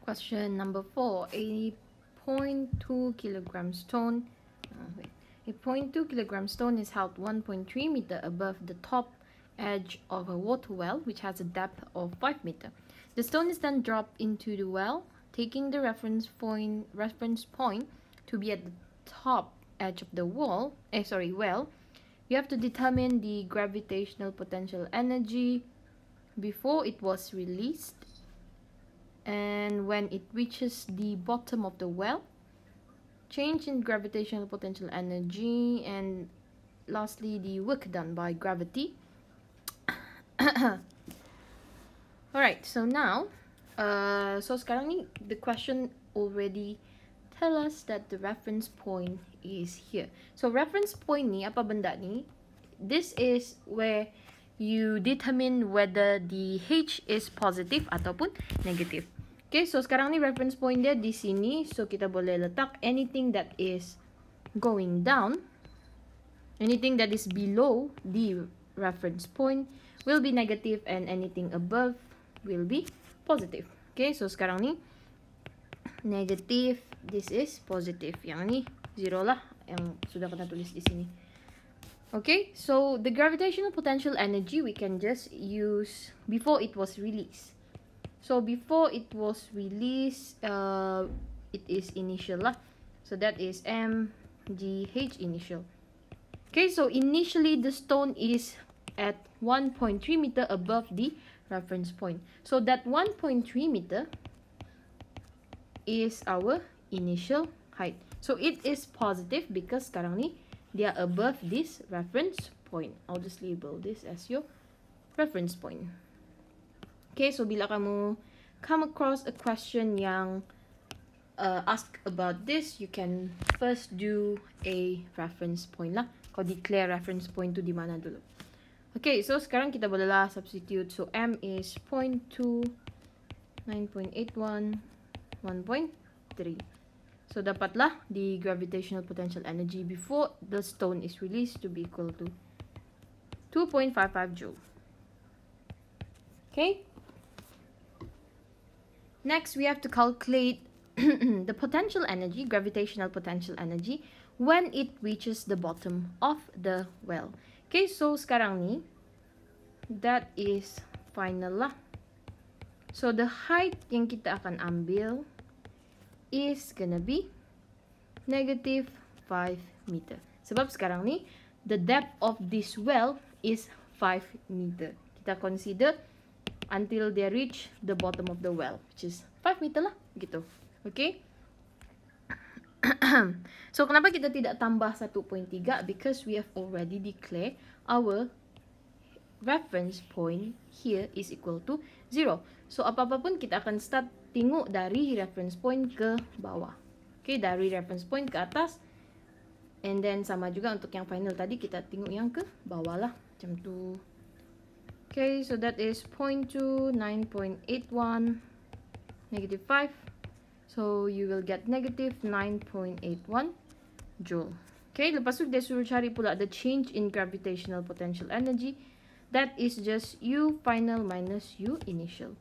Question number 4. A 0.2 kilogram stone. A 0.2 kilogram stone is held 1.3 meter above the top edge of a water well, which has a depth of 5 meter. The stone is then dropped into the well, taking the reference point to be at the top edge of the well. You have to determine the gravitational potential energy before it was released and when it reaches the bottom of the well, change in gravitational potential energy, and lastly the work done by gravity. Alright, so now so sekarang ni the question already tell us that the reference point is here. So reference point ni, apa benda ni? This is where you determine whether the H is positive ataupun negative. Okay, so sekarang ni reference point dia di sini. So kita boleh letak anything that is going down, anything that is below the reference point will be negative, and anything above will be positive. Okay, so sekarang ni negative, this is positive. Yang ni zero lah, yang sudah kita tulis di sini. Okay, so the gravitational potential energy we can just use before it was released. So before it was released, it is initial lah. So that is mgh initial. Okay, so initially the stone is at 1.3 meter above the reference point. So that 1.3 meter is our initial height. So it is positive because sekarang ni they are above this reference point. I'll just label this as your reference point. Okay, so bila kamu come across a question yang ask about this, you can first do a reference point lah. Kau declare reference point tu di mana dulu. Okay, so sekarang kita bolehlah substitute. So M is 0.2, 9.81, 1.3. So dapatlah the gravitational potential energy before the stone is released to be equal to 2.55 joule. Okay. Next, we have to calculate the potential energy, gravitational potential energy, when it reaches the bottom of the well. Okay, so sekarang ni, that is final lah. So the height yang kita akan ambil is gonna be negative 5 meter. Sebab sekarang ni, the depth of this well is 5 meter. Kita consider until they reach the bottom of the well, which is 5 meter lah, gitu. Okay? So, kenapa kita tidak tambah 1.3? Because we have already declared our reference point here is equal to 0. So, apa-apa pun kita akan start tengok dari reference point ke bawah. Okay, dari reference point ke atas. And then, sama juga untuk yang final tadi, kita tengok yang ke bawah lah. Macam tu. Okay, so that is 0.2, 9.81, negative 5. So, you will get negative 9.81 joule. Okay, lepas tu dia suruh cari pula the change in gravitational potential energy. That is just U final minus U initial.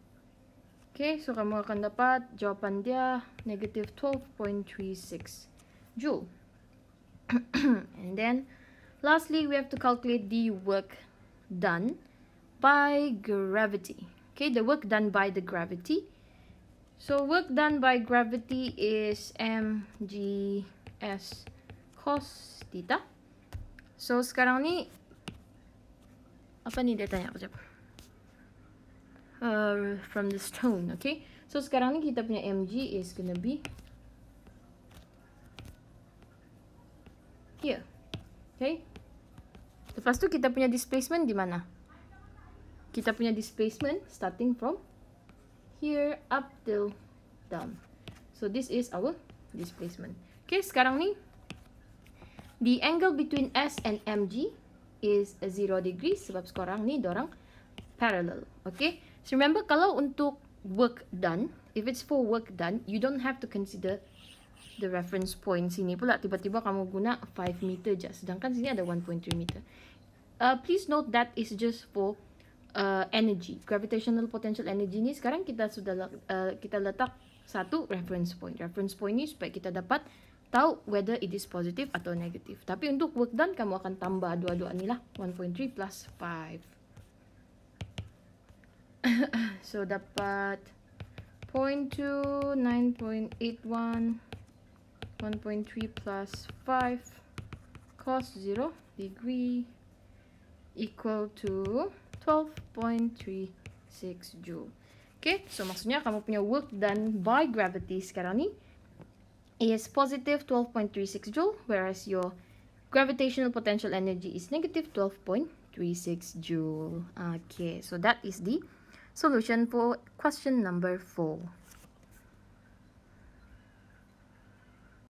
Okay, so kamu akan dapat jawapan dia negative 12.36 joule. And then, lastly, we have to calculate the work done by gravity. Okay, the work done by the gravity. So work done by gravity is mgs cos theta. So sekarang ni apa ni dia tanya apa? From the stone, okay? So sekarang ni kita punya mg is gonna be here. Okay? Lepas tu kita punya displacement di mana? Kita punya displacement starting from here up till down. So this is our displacement. Okay, sekarang ni the angle between S and MG is 0 degree sebab sekarang ni dorang parallel. Okay, so remember kalau untuk work done, if it's for work done, you don't have to consider the reference point sini pula. Tiba-tiba kamu guna 5 meter je, sedangkan sini ada 1.3 meter. Please note that is just for energy, gravitational potential energy ni sekarang kita sudah kita letak satu reference point. Reference point ni supaya kita dapat tahu whether it is positive atau negative. Tapi untuk work done kamu akan tambah dua-dua ni lah, 1.3 plus 5. So dapat 0.2, 9.81, 1.3 plus 5 cos 0 degree equal to 12.36 joule. Okay, so maksudnya kamu punya work done by gravity sekarang ni is positive 12.36 joule, whereas your gravitational potential energy is negative 12.36 joule. Okay, so that is the solution for question number 4.